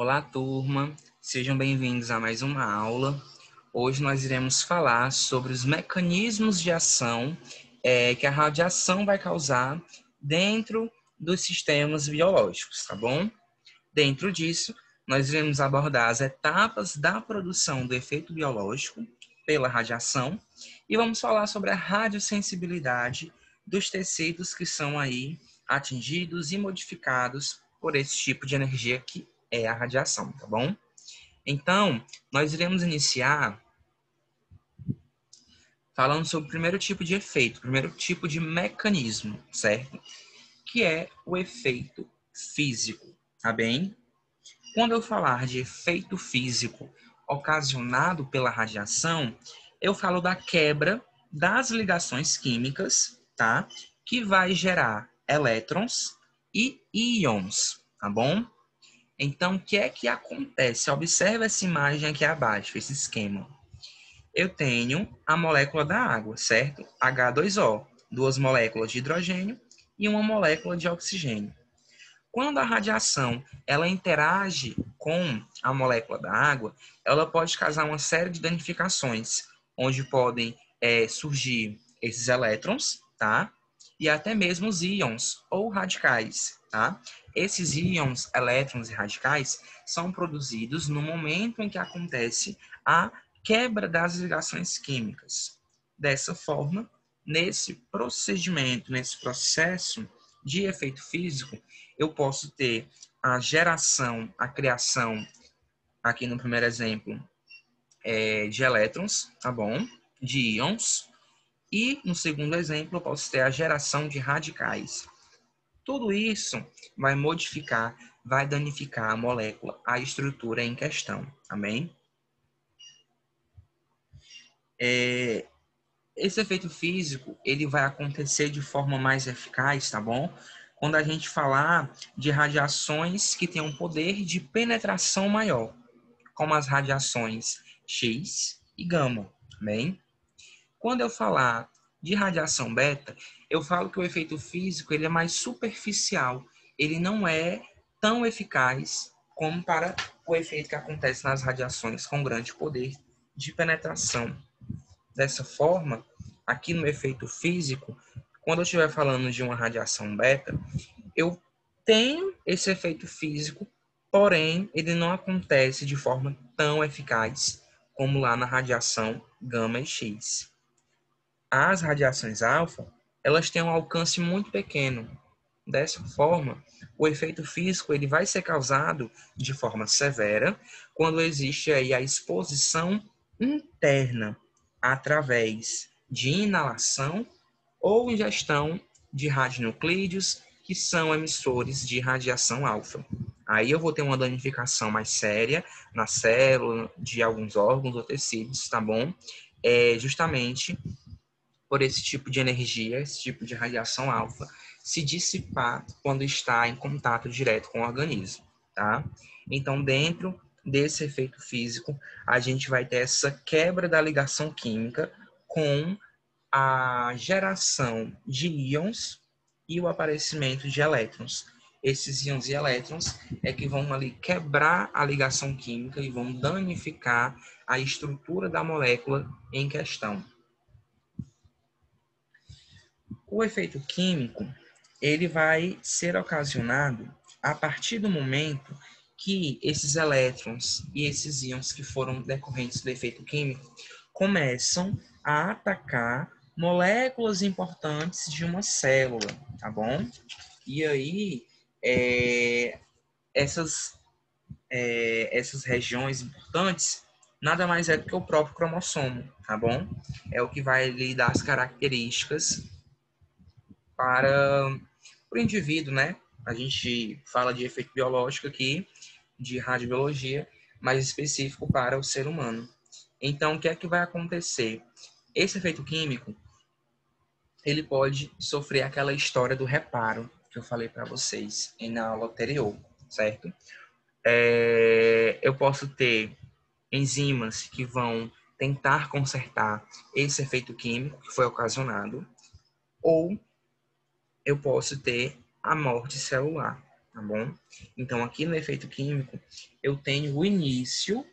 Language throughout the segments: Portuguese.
Olá, turma. Sejam bem-vindos a mais uma aula. Hoje nós iremos falar sobre os mecanismos de ação que a radiação vai causar dentro dos sistemas biológicos, tá bom? Dentro disso, nós iremos abordar as etapas da produção do efeito biológico pela radiação e vamos falar sobre a radiosensibilidade dos tecidos que são aí atingidos e modificados por esse tipo de energia que é a radiação, tá bom? Então, nós iremos iniciar falando sobre o primeiro tipo de efeito, o primeiro tipo de mecanismo, certo? Que é o efeito físico, tá bem? Quando eu falar de efeito físico ocasionado pela radiação, eu falo da quebra das ligações químicas, tá? Que vai gerar elétrons e íons, tá bom? Então, o que é que acontece? Observe essa imagem aqui abaixo, esse esquema. Eu tenho a molécula da água, certo? H2O, duas moléculas de hidrogênio e uma molécula de oxigênio. Quando a radiação ela interage com a molécula da água, ela pode causar uma série de danificações, onde podem surgir esses elétrons, tá? E até mesmo os íons ou radicais, tá? Esses íons, elétrons e radicais são produzidos no momento em que acontece a quebra das ligações químicas. Dessa forma, nesse procedimento, nesse processo de efeito físico, eu posso ter a geração, a criação, aqui no primeiro exemplo, de elétrons, tá bom? De íons. E no segundo exemplo, eu posso ter a geração de radicais. Tudo isso vai modificar, vai danificar a molécula, a estrutura em questão, amém? Esse efeito físico, ele vai acontecer de forma mais eficaz, tá bom? Quando a gente falar de radiações que têm um poder de penetração maior, como as radiações X e gama, bem? Quando eu falar de radiação beta, eu falo que o efeito físico ele é mais superficial, ele não é tão eficaz como para o efeito que acontece nas radiações com grande poder de penetração. Dessa forma, aqui no efeito físico, quando eu estiver falando de uma radiação beta, eu tenho esse efeito físico, porém, ele não acontece de forma tão eficaz como lá na radiação gama e X. As radiações alfa, elas têm um alcance muito pequeno. Dessa forma, o efeito físico ele vai ser causado de forma severa quando existe aí a exposição interna através de inalação ou ingestão de radionuclídeos que são emissores de radiação alfa. Aí eu vou ter uma danificação mais séria na célula de alguns órgãos ou tecidos, tá bom? Justamente por esse tipo de energia, esse tipo de radiação alfa, se dissipar quando está em contato direto com o organismo, tá? Então, dentro desse efeito físico, a gente vai ter essa quebra da ligação química com a geração de íons e o aparecimento de elétrons. Esses íons e elétrons é que vão ali quebrar a ligação química e vão danificar a estrutura da molécula em questão. O efeito químico, ele vai ser ocasionado a partir do momento que esses elétrons e esses íons que foram decorrentes do efeito químico começam a atacar moléculas importantes de uma célula, tá bom? E aí, essas, essas regiões importantes nada mais é do que o próprio cromossomo, tá bom? É o que vai lhe dar as características para o indivíduo, né? A gente fala de efeito biológico aqui, de radiobiologia, mais específico para o ser humano. Então, o que é que vai acontecer? Esse efeito químico, ele pode sofrer aquela história do reparo que eu falei para vocês na aula anterior, certo? Eu posso ter enzimas que vão tentar consertar esse efeito químico que foi ocasionado, ou eu posso ter a morte celular. tá bom? Então, aqui no efeito químico, eu tenho o início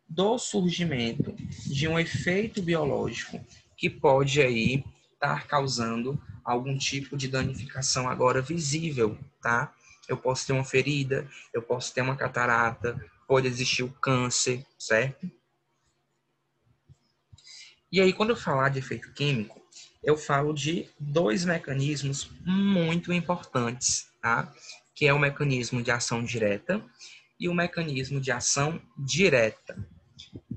do surgimento de um efeito biológico que pode aí estar causando algum tipo de danificação agora visível, tá? Eu posso ter uma ferida, eu posso ter uma catarata, pode existir o câncer, certo? E aí, quando eu falar de efeito químico, eu falo de dois mecanismos muito importantes, tá? Que é o mecanismo de ação direta e o mecanismo de ação direta.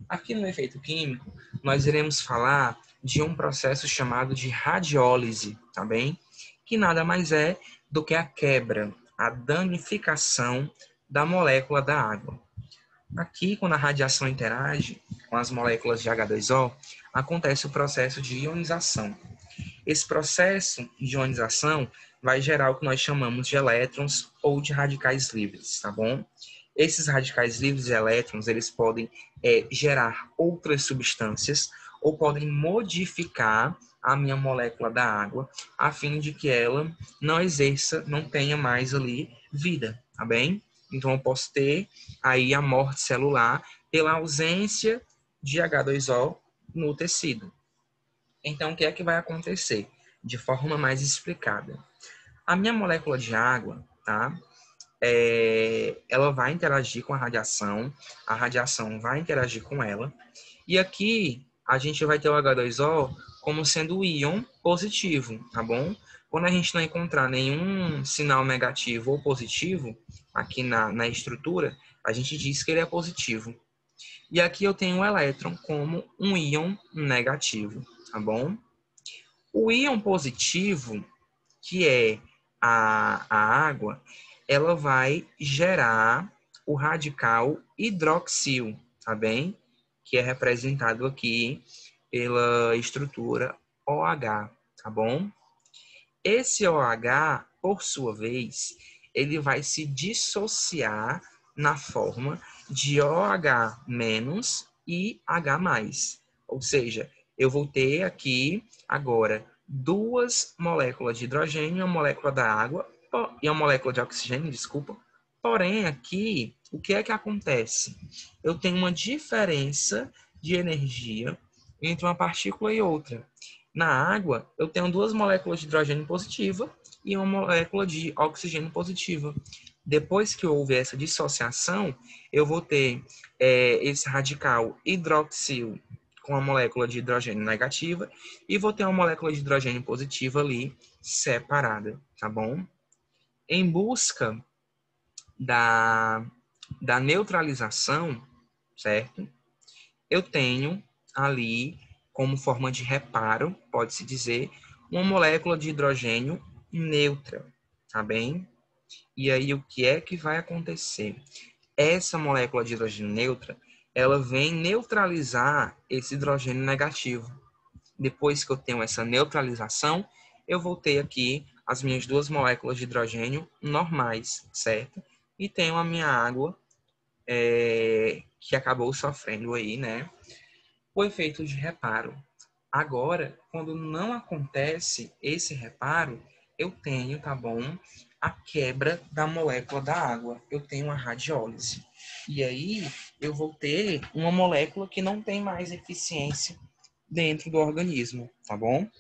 Aqui no efeito químico, nós iremos falar de um processo chamado de radiólise, tá bem? Que nada mais é do que a quebra, a danificação da molécula da água. Aqui, quando a radiação interage com as moléculas de H2O, acontece o processo de ionização. Esse processo de ionização vai gerar o que nós chamamos de elétrons ou de radicais livres, tá bom? Esses radicais livres de elétrons, eles podem gerar outras substâncias ou podem modificar a minha molécula da água a fim de que ela não exerça, não tenha mais ali vida, tá bem? Então eu posso ter aí a morte celular pela ausência de H2O no tecido. Então, o que é que vai acontecer? De forma mais explicada. A minha molécula de água, tá? Ela vai interagir com a radiação vai interagir com ela, e aqui a gente vai ter o H2O como sendo o íon positivo, tá bom? Quando a gente não encontrar nenhum sinal negativo ou positivo aqui na estrutura, a gente diz que ele é positivo. E aqui eu tenho o elétron como um íon negativo, tá bom? O íon positivo, que é a água, ela vai gerar o radical hidroxil, tá bem? Que é representado aqui pela estrutura OH, tá bom? Esse OH, por sua vez, ele vai se dissociar na forma de OH- e H+. Ou seja, eu vou ter aqui agora duas moléculas de hidrogênio, uma molécula da água e uma molécula de oxigênio, desculpa. Porém, aqui, o que é que acontece? Eu tenho uma diferença de energia entre uma partícula e outra. Na água, eu tenho duas moléculas de hidrogênio positiva e uma molécula de oxigênio positiva. Depois que houve essa dissociação, eu vou ter esse radical hidroxil com a molécula de hidrogênio negativa e vou ter uma molécula de hidrogênio positiva ali separada, tá bom? Em busca da, da neutralização, certo? Eu tenho ali, como forma de reparo, pode-se dizer, uma molécula de hidrogênio neutra, tá bem? E aí, o que é que vai acontecer? Essa molécula de hidrogênio neutra, ela vem neutralizar esse hidrogênio negativo. Depois que eu tenho essa neutralização, eu vou ter aqui as minhas duas moléculas de hidrogênio normais, certo? E tenho a minha água, que acabou sofrendo aí, né? O efeito de reparo. Agora, quando não acontece esse reparo, eu tenho, tá bom, a quebra da molécula da água. Eu tenho a radiólise. E aí, eu vou ter uma molécula que não tem mais eficiência dentro do organismo, tá bom?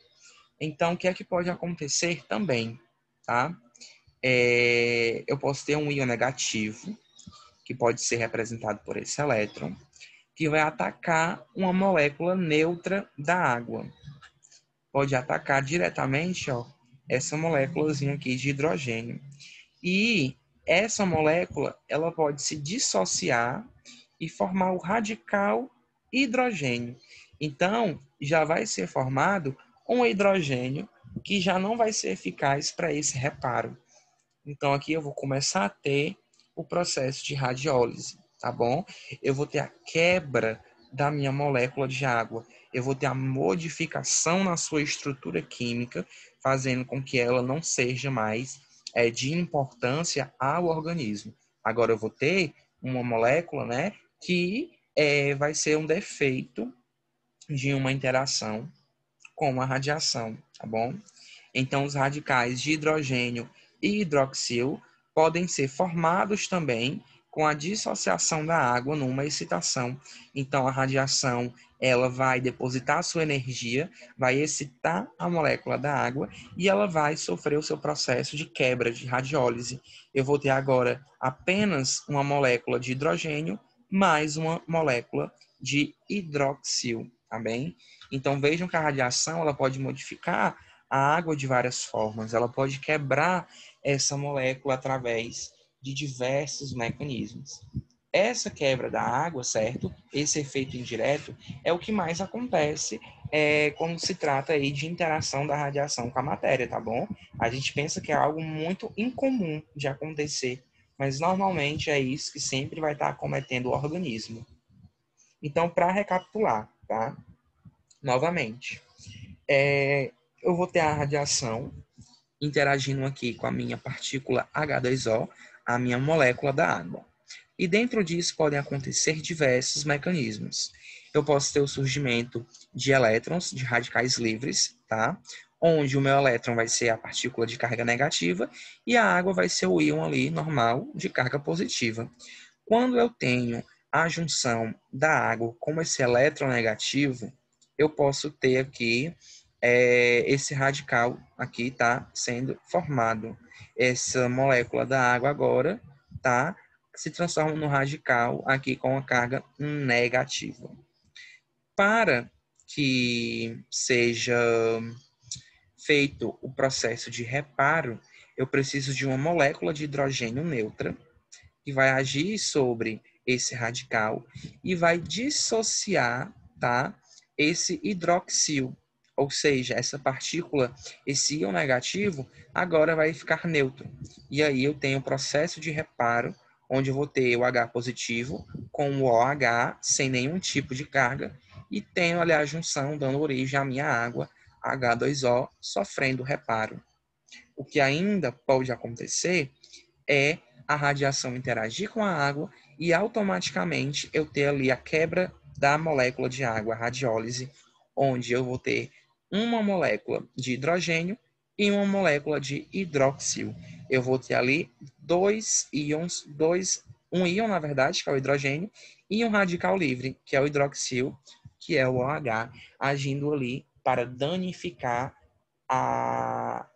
Então, o que é que pode acontecer também, tá? Eu posso ter um íon negativo, que pode ser representado por esse elétron, que vai atacar uma molécula neutra da água. Pode atacar diretamente, ó, essa moléculazinha aqui de hidrogênio. E essa molécula, ela pode se dissociar e formar o radical hidrogênio. Então, já vai ser formado um hidrogênio que já não vai ser eficaz para esse reparo. Então, aqui eu vou começar a ter o processo de radiólise, tá bom? Eu vou ter a quebra da minha molécula de água. Eu vou ter a modificação na sua estrutura química, fazendo com que ela não seja mais de importância ao organismo. Agora eu vou ter uma molécula, né, que vai ser um defeito de uma interação com a radiação, tá bom? Então, os radicais de hidrogênio e hidroxil podem ser formados também com a dissociação da água numa excitação. Então, a radiação ela vai depositar sua energia, vai excitar a molécula da água e ela vai sofrer o seu processo de quebra, de radiólise. Eu vou ter agora apenas uma molécula de hidrogênio mais uma molécula de hidroxil, tá bem? Então, vejam que a radiação ela pode modificar a água de várias formas, ela pode quebrar essa molécula através de diversos mecanismos. Essa quebra da água, certo? Esse efeito indireto é o que mais acontece quando se trata aí de interação da radiação com a matéria, tá bom? A gente pensa que é algo muito incomum de acontecer, mas normalmente é isso que sempre vai estar acometendo o organismo. Então, para recapitular, tá? Novamente, eu vou ter a radiação interagindo aqui com a minha partícula H2O, a minha molécula da água. E dentro disso podem acontecer diversos mecanismos. Eu posso ter o surgimento de elétrons, de radicais livres, tá? Onde o meu elétron vai ser a partícula de carga negativa e a água vai ser o íon ali normal de carga positiva. Quando eu tenho a junção da água com esse elétron negativo, eu posso ter aqui esse radical aqui tá sendo formado. Essa molécula da água agora tá se transforma no radical aqui com a carga negativa. Para que seja feito o processo de reparo, eu preciso de uma molécula de hidrogênio neutra que vai agir sobre esse radical e vai dissociar, tá, esse hidroxil, ou seja, essa partícula, esse íon negativo, agora vai ficar neutro. E aí eu tenho o processo de reparo, onde eu vou ter o H positivo com o OH sem nenhum tipo de carga e tenho ali a junção dando origem à minha água, H2O, sofrendo reparo. O que ainda pode acontecer é a radiação interagir com a água e automaticamente eu ter ali a quebra da molécula de água, a radiólise, onde eu vou ter uma molécula de hidrogênio e uma molécula de hidroxil. Eu vou ter ali dois íons, um íon, na verdade, que é o hidrogênio, e um radical livre, que é o hidroxil, que é o OH, agindo ali para danificar a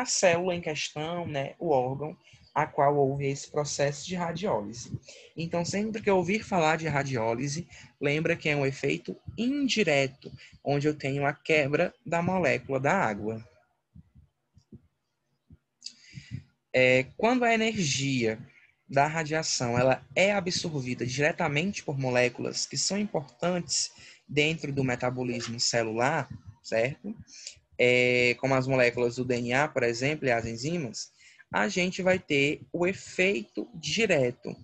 célula em questão, né, o órgão, a qual houve esse processo de radiólise. Então, sempre que eu ouvir falar de radiólise, lembra que é um efeito indireto, onde eu tenho a quebra da molécula da água. Quando a energia da radiação ela é absorvida diretamente por moléculas que são importantes dentro do metabolismo celular, certo? Como as moléculas do DNA, por exemplo, e as enzimas, a gente vai ter o efeito direto,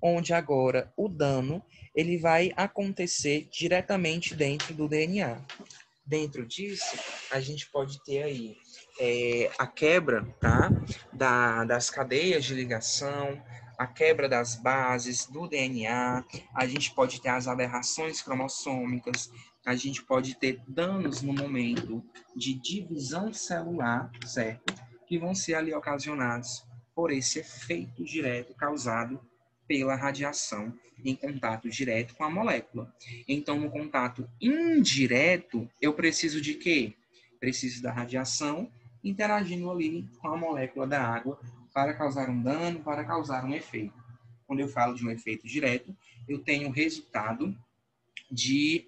onde agora o dano ele vai acontecer diretamente dentro do DNA. Dentro disso, a gente pode ter aí a quebra, tá, das cadeias de ligação, a quebra das bases do DNA, a gente pode ter as aberrações cromossômicas, a gente pode ter danos no momento de divisão celular, certo? Que vão ser ali ocasionados por esse efeito direto causado pela radiação em contato direto com a molécula. Então, no contato indireto, eu preciso de quê? Preciso da radiação interagindo ali com a molécula da água para causar um dano, para causar um efeito. Quando eu falo de um efeito direto, eu tenho o resultado de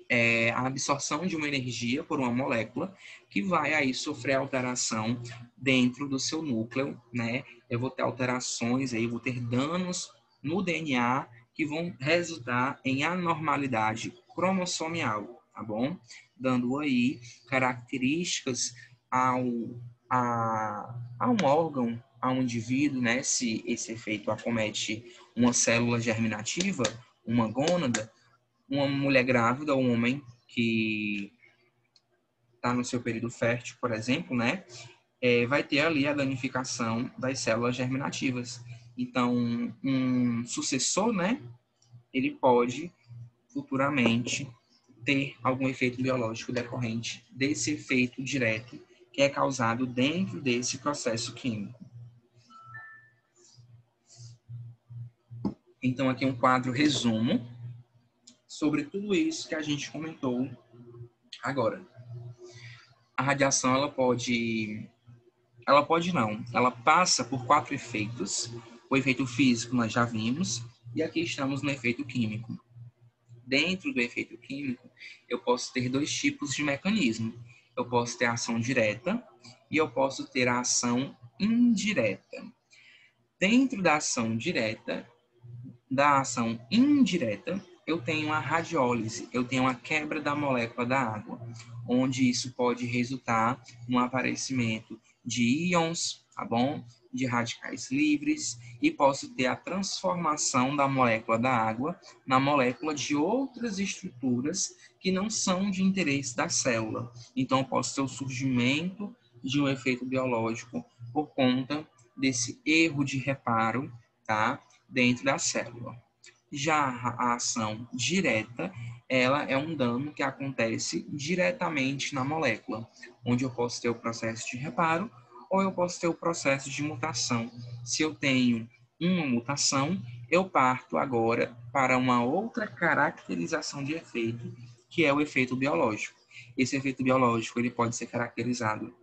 a absorção de uma energia por uma molécula que vai aí sofrer alteração dentro do seu núcleo, né? Eu vou ter alterações aí, vou ter danos no DNA que vão resultar em anormalidade cromossomial, tá bom? Dando aí características a um órgão, a um indivíduo, né? Se esse efeito acomete uma célula germinativa, uma gônada, uma mulher grávida, um homem que está no seu período fértil, por exemplo, né, vai ter ali a danificação das células germinativas. Então, um sucessor, né, ele pode futuramente ter algum efeito biológico decorrente desse efeito direto que é causado dentro desse processo químico. Então, aqui é um quadro resumo sobre tudo isso que a gente comentou agora. A radiação, ela passa por 4 efeitos. O efeito físico nós já vimos, e aqui estamos no efeito químico. Dentro do efeito químico, eu posso ter 2 tipos de mecanismo. Eu posso ter a ação direta e eu posso ter a ação indireta. Dentro da ação indireta, eu tenho a radiólise, eu tenho a quebra da molécula da água, onde isso pode resultar no aparecimento de íons, tá bom? De radicais livres, e posso ter a transformação da molécula da água na molécula de outras estruturas que não são de interesse da célula. Então, posso ter o surgimento de um efeito biológico por conta desse erro de reparo, tá? Dentro da célula. Já a ação direta, ela é um dano que acontece diretamente na molécula, onde eu posso ter o processo de reparo ou eu posso ter o processo de mutação. Se eu tenho uma mutação, eu parto agora para uma outra caracterização de efeito, que é o efeito biológico. Esse efeito biológico ele pode ser caracterizado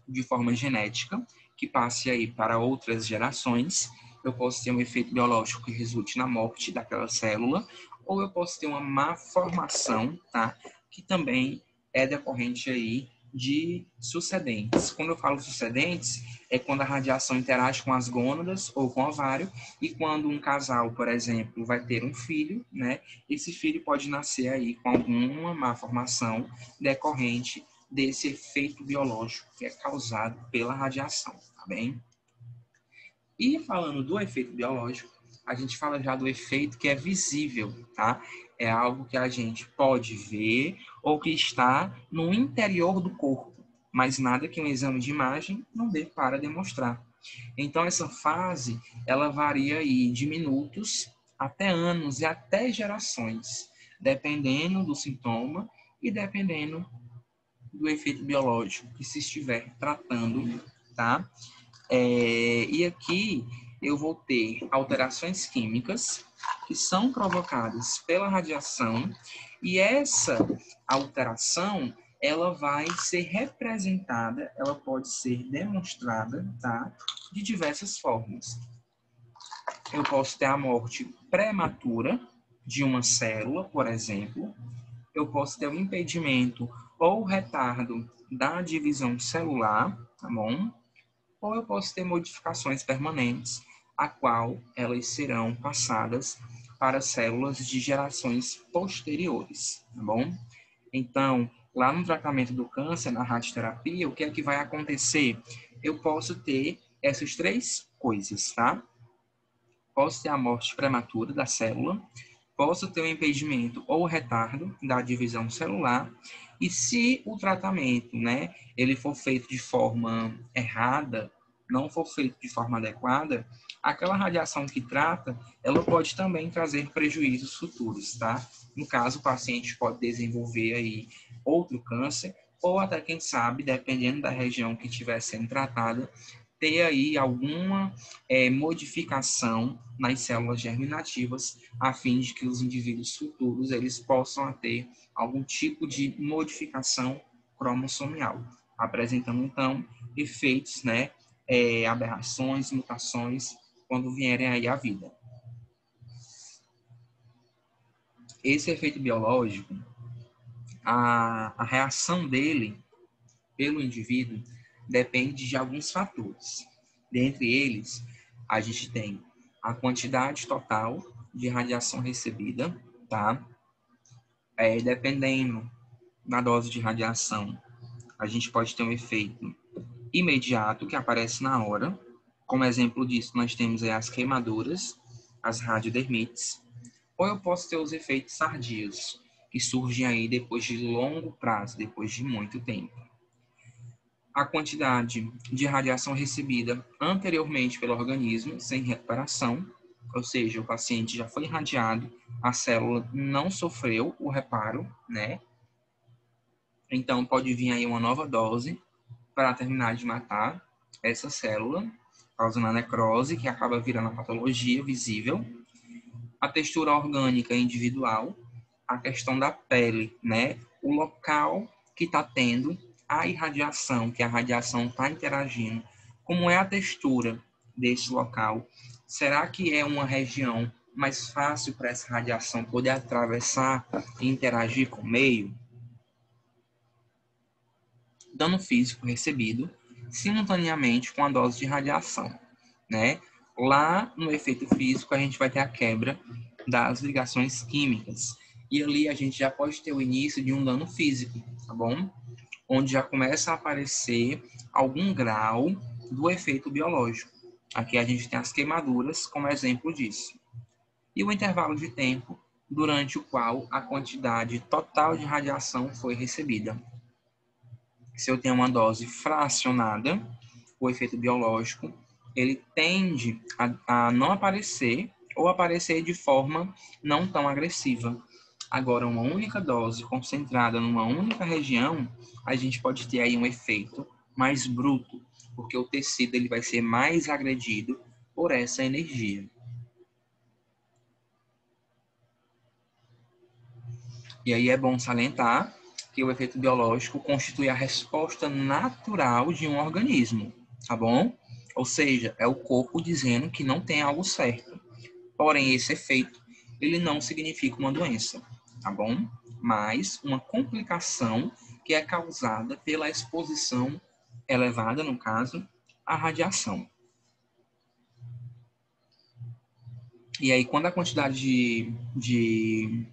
de forma genética, que passe aí para outras gerações. Eu posso ter um efeito biológico que resulte na morte daquela célula, ou eu posso ter uma má formação, tá? Que também é decorrente aí de sucedentes. Quando eu falo sucedentes, é quando a radiação interage com as gônadas ou com o ovário, e quando um casal, por exemplo, vai ter um filho, né? Esse filho pode nascer aí com alguma má formação decorrente desse efeito biológico que é causado pela radiação, tá bem? E falando do efeito biológico, a gente fala já do efeito que é visível, tá? É algo que a gente pode ver ou que está no interior do corpo, mas nada que um exame de imagem não dê para demonstrar. Então, essa fase, ela varia aí de minutos até anos e até gerações, dependendo do sintoma e dependendo do efeito biológico que se estiver tratando, tá? E aqui eu vou ter alterações químicas que são provocadas pela radiação, e essa alteração ela vai ser representada, ela pode ser demonstrada, tá? De diversas formas. Eu posso ter a morte prematura de uma célula, por exemplo. Eu posso ter o impedimento ou retardo da divisão celular, tá bom? Ou eu posso ter modificações permanentes, a qual elas serão passadas para células de gerações posteriores, tá bom? Então, lá no tratamento do câncer, na radioterapia, o que é que vai acontecer? Eu posso ter essas 3 coisas, tá? Posso ter a morte prematura da célula, posso ter o impedimento ou retardo da divisão celular, e se o tratamento, né, ele for feito de forma errada, não for feito de forma adequada, aquela radiação que trata, ela pode também trazer prejuízos futuros, tá? No caso, o paciente pode desenvolver aí outro câncer, ou até, quem sabe, dependendo da região que estiver sendo tratada, ter aí alguma modificação nas células germinativas, a fim de que os indivíduos futuros eles possam ter algum tipo de modificação cromossomial, apresentando então efeitos, né, aberrações, mutações, quando vierem aí à vida. Esse efeito biológico, a reação dele pelo indivíduo depende de alguns fatores. Dentre eles, a gente tem a quantidade total de radiação recebida, tá? Dependendo da dose de radiação, a gente pode ter um efeito imediato que aparece na hora. Como exemplo disso, nós temos aí as queimaduras, as radiodermites, ou eu posso ter os efeitos tardios, que surgem aí depois de longo prazo, depois de muito tempo. A quantidade de radiação recebida anteriormente pelo organismo, sem recuperação, ou seja, o paciente já foi irradiado, a célula não sofreu o reparo, né? Então, pode vir aí uma nova dose para terminar de matar essa célula, causando a necrose, que acaba virando a patologia visível. a textura orgânica individual, a questão da pele, né? O local que está tendo a irradiação, que a radiação está interagindo, como é a textura desse local. Será que é uma região mais fácil para essa radiação poder atravessar e interagir com o meio? Dano físico recebido simultaneamente com a dose de radiação, né? Lá no efeito físico a gente vai ter a quebra das ligações químicas e ali a gente já pode ter o início de um dano físico, tá bom? Onde já começa a aparecer algum grau do efeito biológico. Aqui a gente tem as queimaduras como exemplo disso. E o intervalo de tempo durante o qual a quantidade total de radiação foi recebida. Se eu tenho uma dose fracionada, o efeito biológico, ele tende a não aparecer ou aparecer de forma não tão agressiva. Agora, uma única dose concentrada numa única região, a gente pode ter aí um efeito mais bruto, porque o tecido ele vai ser mais agredido por essa energia. E aí é bom salientar que o efeito biológico constitui a resposta natural de um organismo, tá bom? Ou seja, é o corpo dizendo que não tem algo certo. Porém, esse efeito, ele não significa uma doença, tá bom? Mas uma complicação que é causada pela exposição elevada, no caso, à radiação. E aí, quando a quantidade de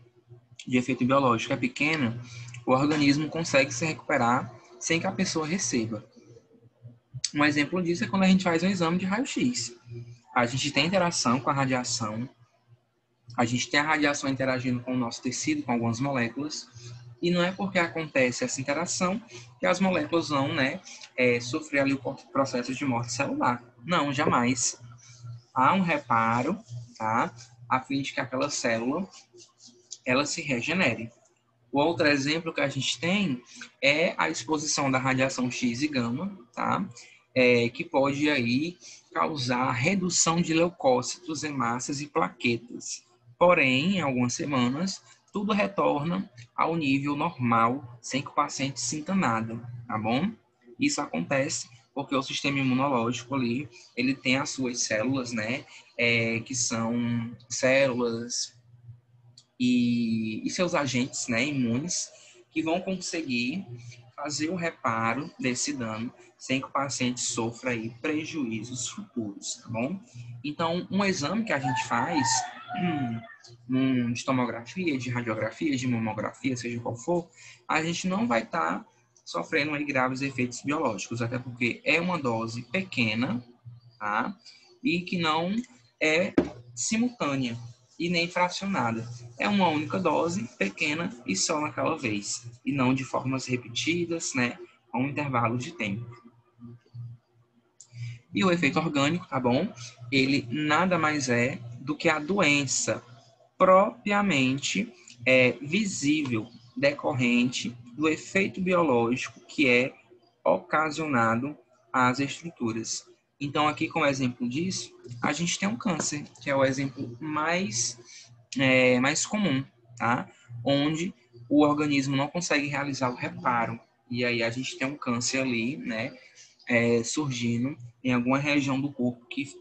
efeito biológico é pequena, o organismo consegue se recuperar sem que a pessoa receba. Um exemplo disso é quando a gente faz um exame de raio-x. A gente tem interação com a radiação, a gente tem a radiação interagindo com o nosso tecido, com algumas moléculas, e não é porque acontece essa interação que as moléculas vão, sofrer ali o processo de morte celular. Não, jamais. Há um reparo, tá? A fim de que aquela célula ela se regenere. O outro exemplo que a gente tem é a exposição da radiação X e gama, tá? Que pode aí causar redução de leucócitos, hemácias e plaquetas. Porém, em algumas semanas, tudo retorna ao nível normal, sem que o paciente sinta nada, tá bom? Isso acontece porque o sistema imunológico ali, ele tem as suas células, né? Que são células e seus agentes, né, imunes, que vão conseguir fazer o reparo desse dano sem que o paciente sofra aí prejuízos futuros, tá bom? Então, um exame que a gente faz, de tomografia, de radiografia, de mamografia, seja qual for, a gente não vai estar sofrendo aí graves efeitos biológicos, até porque é uma dose pequena, tá? E que não é simultânea e nem fracionada. É uma única dose, pequena e só naquela vez, e não de formas repetidas, né, com um intervalo de tempo. E o efeito orgânico, tá bom? Ele nada mais é do que a doença propriamente visível, decorrente do efeito biológico que é ocasionado às estruturas. Então, aqui como exemplo disso, a gente tem um câncer, que é o exemplo mais comum, tá? Onde o organismo não consegue realizar o reparo. E aí a gente tem um câncer ali, né? Surgindo em alguma região do corpo que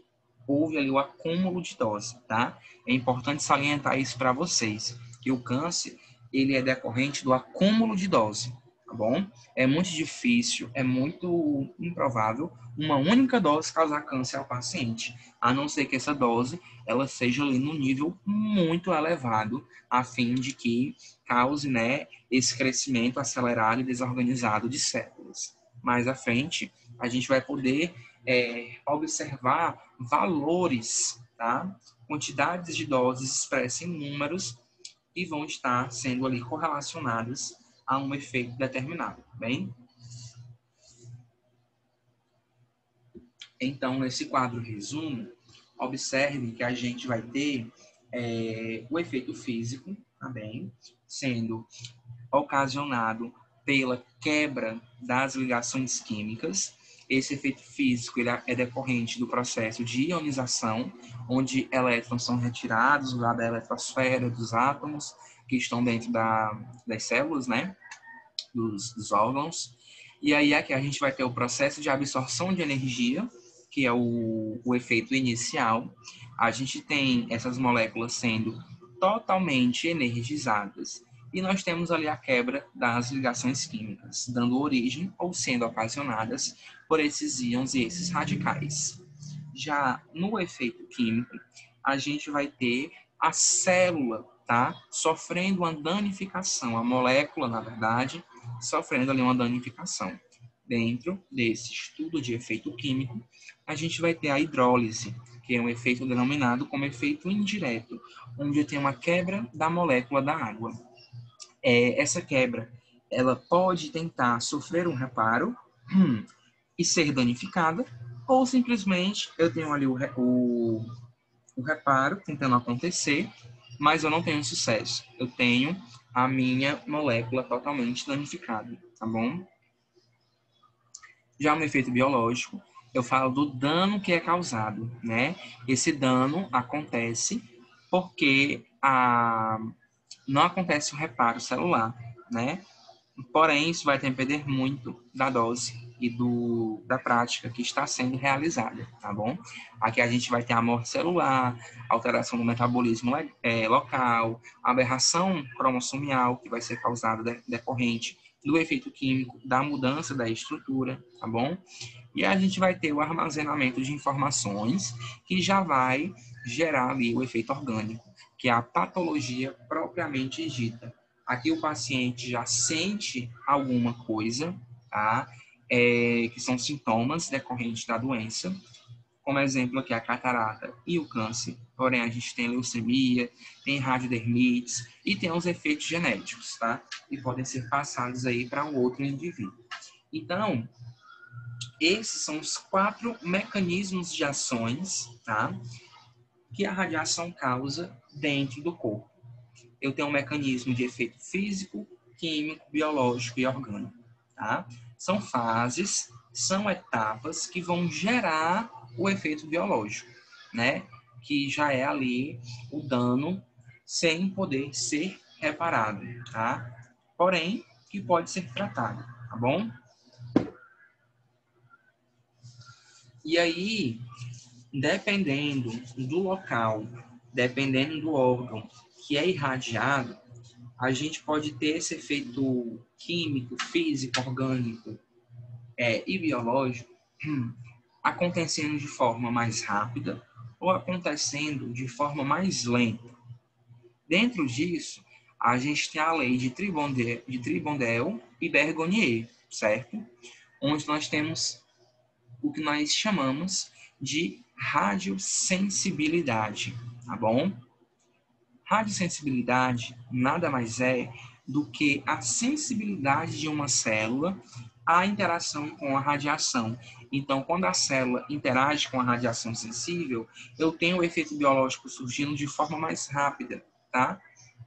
houve ali o acúmulo de dose, tá? É importante salientar isso para vocês, que o câncer, ele é decorrente do acúmulo de dose, tá bom? É muito difícil, é muito improvável uma única dose causar câncer ao paciente, a não ser que essa dose, ela seja ali no nível muito elevado, a fim de que cause, né, esse crescimento acelerado e desorganizado de células. Mais à frente, a gente vai poder observar valores, tá? Quantidades de doses expressas em números que vão estar sendo ali correlacionadas a um efeito determinado, bem? Então, nesse quadro resumo, observe que a gente vai ter o efeito físico, tá bem? Sendo ocasionado pela quebra das ligações químicas. Esse efeito físico ele é decorrente do processo de ionização, onde elétrons são retirados lá da eletrosfera dos átomos que estão dentro das células, né? Dos órgãos. E aí aqui a gente vai ter o processo de absorção de energia, que é o efeito inicial. A gente tem essas moléculas sendo totalmente energizadas. E nós temos ali a quebra das ligações químicas, dando origem ou sendo ocasionadas por esses íons e esses radicais. Já no efeito químico, a gente vai ter a célula, tá? Sofrendo uma danificação, a molécula, na verdade, sofrendo ali uma danificação. Dentro desse estudo de efeito químico, a gente vai ter a hidrólise, que é um efeito denominado como efeito indireto, onde tem uma quebra da molécula da água. Essa quebra, ela pode tentar sofrer um reparo e ser danificada, ou simplesmente eu tenho ali o reparo tentando acontecer, mas eu não tenho sucesso. Eu tenho a minha molécula totalmente danificada, tá bom? Já no efeito biológico, eu falo do dano que é causado, né? Esse dano acontece porque não acontece o reparo celular, né? Porém, isso vai depender muito da dose e da prática que está sendo realizada, tá bom? Aqui a gente vai ter a morte celular, alteração do metabolismo local, aberração cromossomial, que vai ser causada decorrente do efeito químico, da mudança da estrutura, tá bom? E a gente vai ter o armazenamento de informações, que já vai gerar ali o efeito orgânico, que é a patologia propriamente dita. Aqui o paciente já sente alguma coisa, tá? Que são sintomas decorrentes da doença, como exemplo aqui a catarata e o câncer. Porém, a gente tem leucemia, tem radiodermites e tem os efeitos genéticos, tá? E podem ser passados aí para um outro indivíduo. Então, esses são os 4 mecanismos de ações, tá? Que a radiação causa dentro do corpo. Eu tenho um mecanismo de efeito físico, químico, biológico e orgânico, tá? São fases, são etapas que vão gerar o efeito biológico, né? Que já é ali o dano sem poder ser reparado, tá? Porém, que pode ser tratado, tá bom? E aí, dependendo do local, dependendo do órgão que é irradiado, a gente pode ter esse efeito químico, físico, orgânico e biológico acontecendo de forma mais rápida ou acontecendo de forma mais lenta. Dentro disso, a gente tem a lei de Tribondel e Bergonier, certo? Onde nós temos o que nós chamamos de radiosensibilidade, tá bom? Radiosensibilidade nada mais é do que a sensibilidade de uma célula à interação com a radiação. Então, quando a célula interage com a radiação sensível, eu tenho o efeito biológico surgindo de forma mais rápida, tá?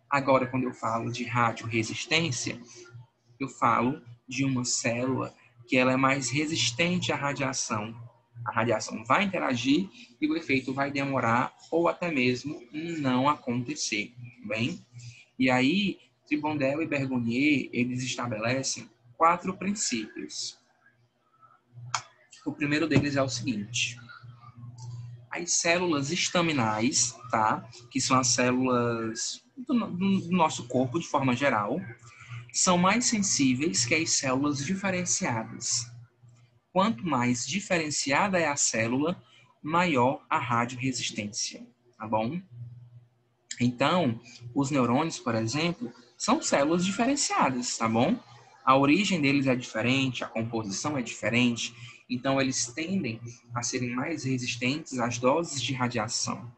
Agora, quando eu falo de radioresistência, eu falo de uma célula que ela é mais resistente à radiação. A radiação vai interagir e o efeito vai demorar ou até mesmo não acontecer, bem? E aí, Tribondel e Bergonier, eles estabelecem 4 princípios. O primeiro deles é o seguinte: as células estaminais, tá? Que são as células do nosso corpo de forma geral, são mais sensíveis que as células diferenciadas. Quanto mais diferenciada é a célula, maior a radioresistência, tá bom? Então, os neurônios, por exemplo, são células diferenciadas, tá bom? A origem deles é diferente, a composição é diferente, então eles tendem a serem mais resistentes às doses de radiação.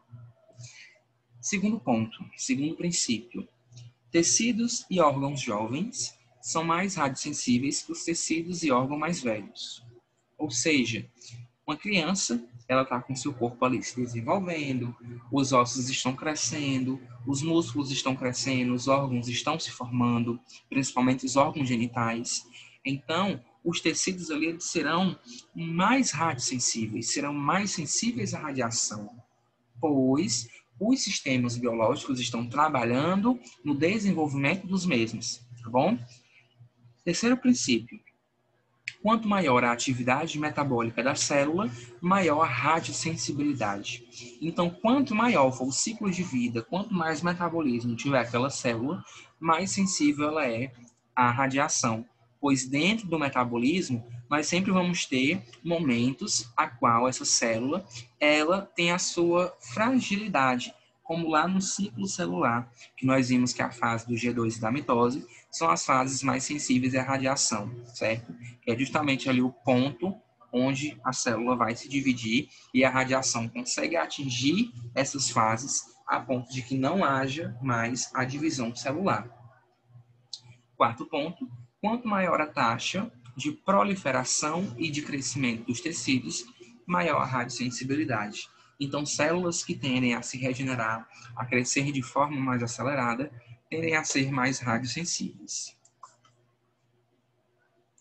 Segundo ponto, segundo princípio, tecidos e órgãos jovens são mais radiosensíveis que os tecidos e órgãos mais velhos. Ou seja, uma criança, ela está com seu corpo ali se desenvolvendo, os ossos estão crescendo, os músculos estão crescendo, os órgãos estão se formando, principalmente os órgãos genitais. Então, os tecidos ali eles serão mais radiosensíveis, serão mais sensíveis à radiação, pois os sistemas biológicos estão trabalhando no desenvolvimento dos mesmos, tá bom? Terceiro princípio. Quanto maior a atividade metabólica da célula, maior a radiosensibilidade. Então, quanto maior for o ciclo de vida, quanto mais metabolismo tiver aquela célula, mais sensível ela é à radiação. Pois dentro do metabolismo, nós sempre vamos ter momentos a qual essa célula ela tem a sua fragilidade, como lá no ciclo celular, que nós vimos que a fase do G2 e da mitose são as fases mais sensíveis à radiação, certo? Que é justamente ali o ponto onde a célula vai se dividir e a radiação consegue atingir essas fases a ponto de que não haja mais a divisão celular. Quarto ponto, quanto maior a taxa de proliferação e de crescimento dos tecidos, maior a radiosensibilidade. Então, células que tendem a se regenerar, a crescer de forma mais acelerada, tendem a ser mais radiosensíveis.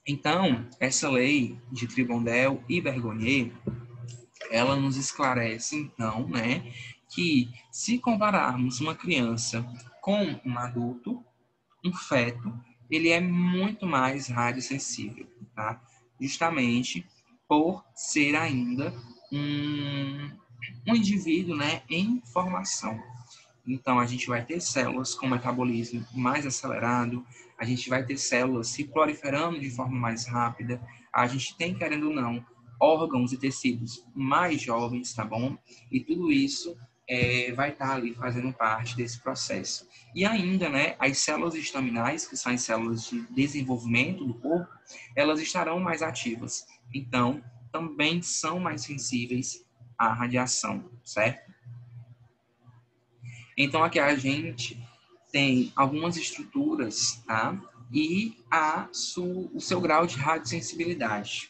Então, essa lei de Tribondel e Bergonier, ela nos esclarece, então, né, que se compararmos uma criança com um adulto, um feto, ele é muito mais radiosensível, tá? Justamente por ser ainda um indivíduo, né, em formação. Então, a gente vai ter células com metabolismo mais acelerado, a gente vai ter células se proliferando de forma mais rápida, a gente tem, querendo ou não, órgãos e tecidos mais jovens, tá bom? E tudo isso vai estar ali fazendo parte desse processo. E ainda, né, as células estaminais, que são as células de desenvolvimento do corpo, elas estarão mais ativas. Então, também são mais sensíveis à radiação, certo? Então, aqui a gente tem algumas estruturas, tá? E o seu grau de radiosensibilidade.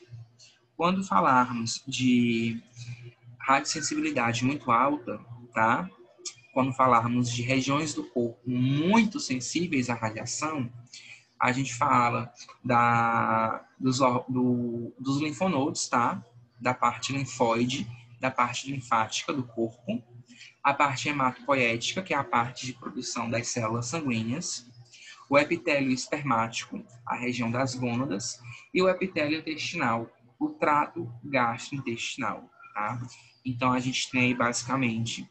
Quando falarmos de radiosensibilidade muito alta, tá? Quando falarmos de regiões do corpo muito sensíveis à radiação, a gente fala dos linfonodos, tá? Da parte linfóide, da parte linfática do corpo, a parte hematopoética, que é a parte de produção das células sanguíneas, o epitélio espermático, a região das gônadas, e o epitélio intestinal, o trato gastrointestinal, tá? Então, a gente tem aí, basicamente,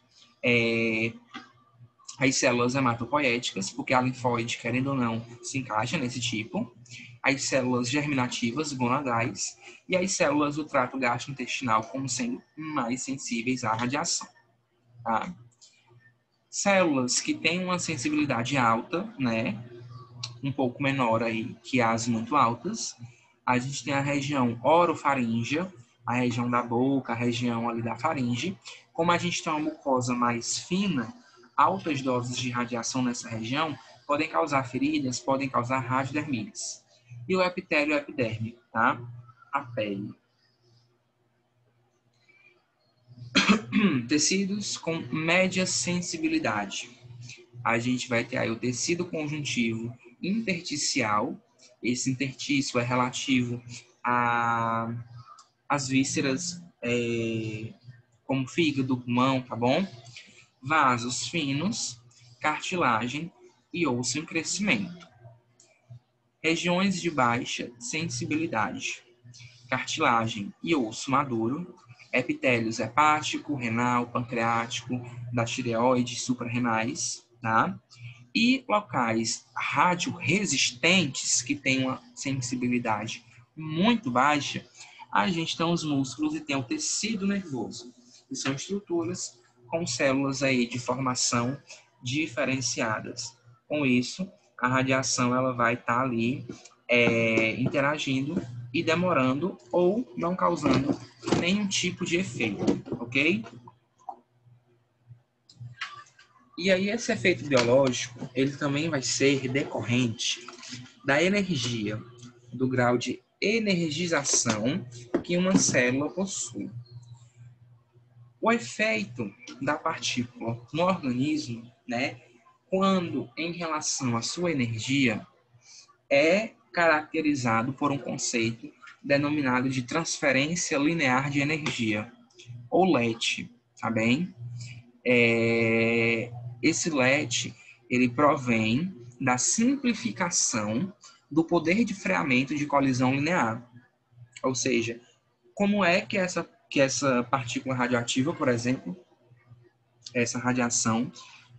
as células hematopoéticas, porque a linfóide, querendo ou não, se encaixa nesse tipo, as células germinativas, gonadais, e as células do trato gastrointestinal como sendo mais sensíveis à radiação. Tá? Células que têm uma sensibilidade alta, né, um pouco menor aí que as muito altas, a gente tem a região orofaríngea, a região da boca, a região ali da faringe. Como a gente tem uma mucosa mais fina, altas doses de radiação nessa região podem causar feridas, podem causar radiodermites. E o epitélio epidérmico, tá? A pele. Tecidos com média sensibilidade. A gente vai ter aí o tecido conjuntivo intersticial. Esse intertício é relativo às vísceras, como fígado, pulmão, tá bom? Vasos finos, cartilagem e osso em crescimento. Regiões de baixa sensibilidade. Cartilagem e osso maduro, epitélios hepático, renal, pancreático, da tireoide, suprarrenais, tá? E locais radioresistentes, que têm uma sensibilidade muito baixa, a gente tem os músculos e tem o tecido nervoso, que são estruturas com células aí de formação diferenciadas. Com isso, a radiação ela vai estar ali interagindo e demorando ou não causando nenhum tipo de efeito, ok? E aí esse efeito biológico, ele também vai ser decorrente da energia, do grau de energização que uma célula possui. O efeito da partícula no organismo, né, quando em relação à sua energia, é caracterizado por um conceito denominado de transferência linear de energia, ou LET, tá bem? Esse LET, ele provém da simplificação do poder de freamento de colisão linear. Ou seja, como é que essa partícula radioativa, por exemplo, essa radiação,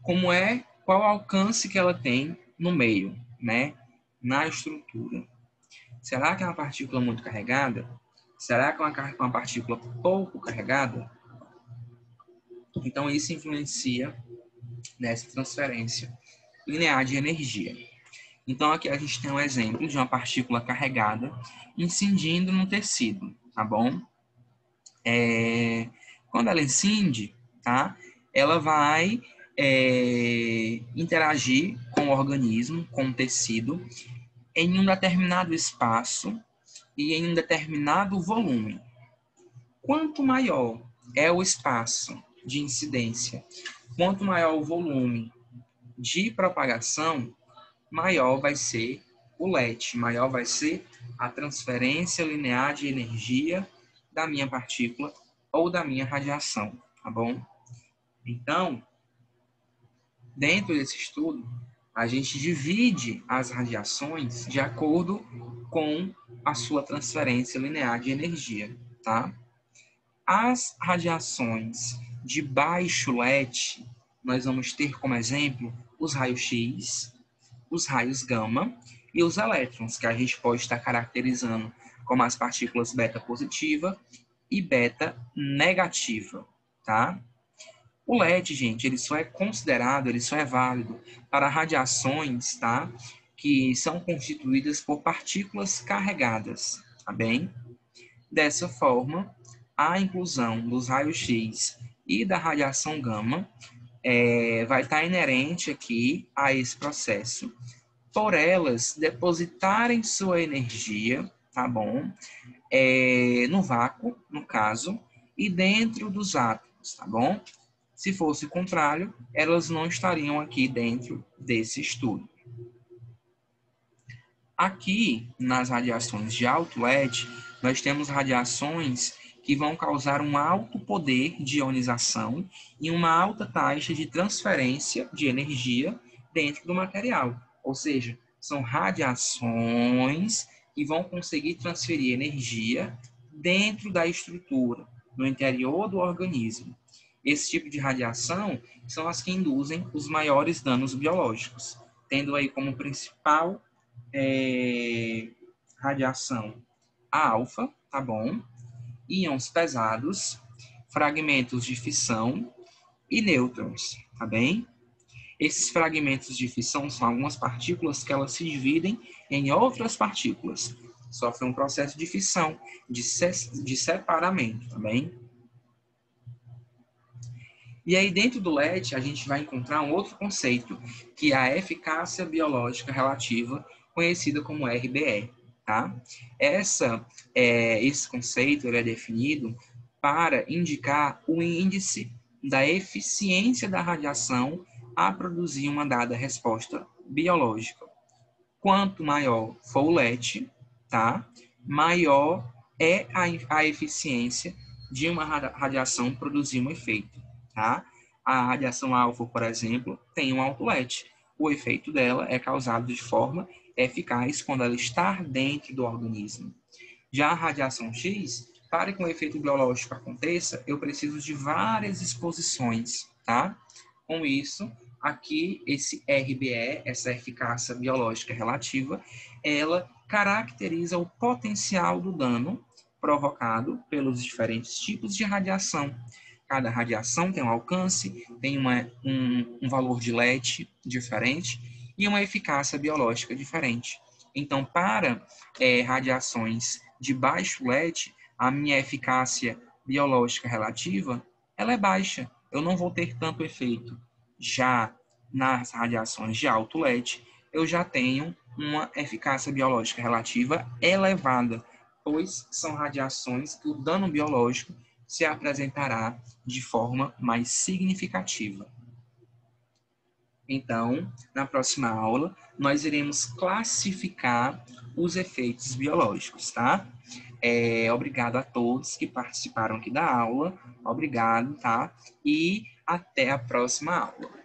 qual o alcance que ela tem no meio, né? Na estrutura. Será que é uma partícula muito carregada? Será que é uma partícula pouco carregada? Então, isso influencia nessa transferência linear de energia. Então, aqui a gente tem um exemplo de uma partícula carregada incidindo no tecido, tá bom? Quando ela incide, tá? Ela vai interagir com o organismo, com o tecido, em um determinado espaço e em um determinado volume. Quanto maior é o espaço de incidência, quanto maior o volume de propagação, maior vai ser o LET, maior vai ser a transferência linear de energia da minha partícula ou da minha radiação, tá bom? Então, dentro desse estudo, a gente divide as radiações de acordo com a sua transferência linear de energia, tá? As radiações de baixo LET, nós vamos ter como exemplo os raios X, os raios gama e os elétrons, que a gente pode estar caracterizando como as partículas beta positiva e beta negativa, tá? O LET, gente, ele só é válido para radiações, tá? Que são constituídas por partículas carregadas, tá bem? Dessa forma, a inclusão dos raios-x e da radiação gama vai estar inerente aqui a esse processo, por elas depositarem sua energia, tá bom? No vácuo, no caso, e dentro dos átomos, tá bom? Se fosse o contrário, elas não estariam aqui dentro desse estudo. Aqui, nas radiações de alto LET, nós temos radiações que vão causar um alto poder de ionização e uma alta taxa de transferência de energia dentro do material. Ou seja, são radiações que vão conseguir transferir energia dentro da estrutura, no interior do organismo. Esse tipo de radiação são as que induzem os maiores danos biológicos, tendo aí como principal radiação a alfa, tá bom? Íons pesados, fragmentos de fissão e nêutrons, tá bem? Esses fragmentos de fissão são algumas partículas que elas se dividem em outras partículas. Sofrem um processo de fissão, de separamento, tá bem? E aí, dentro do LET, a gente vai encontrar um outro conceito, que é a eficácia biológica relativa, conhecida como RBE, tá? Esse conceito ele é definido para indicar o índice da eficiência da radiação a produzir uma dada resposta biológica. Quanto maior for o LET, tá? Maior é a eficiência de uma radiação produzir um efeito, tá? A radiação alfa, por exemplo, tem um alto LET. O efeito dela é causado de forma eficaz quando ela está dentro do organismo. Já a radiação X, para que um efeito biológico aconteça, eu preciso de várias exposições, tá? Com isso, aqui, esse RBE, essa eficácia biológica relativa, ela caracteriza o potencial do dano provocado pelos diferentes tipos de radiação. Cada radiação tem um alcance, tem um valor de LET diferente e uma eficácia biológica diferente. Então, para radiações de baixo LET, a minha eficácia biológica relativa ela é baixa. Eu não vou ter tanto efeito. Já nas radiações de alto LET, eu já tenho uma eficácia biológica relativa elevada, pois são radiações que o dano biológico se apresentará de forma mais significativa. Então, na próxima aula, nós iremos classificar os efeitos biológicos, tá? Obrigado a todos que participaram aqui da aula. Obrigado, tá? E até a próxima aula.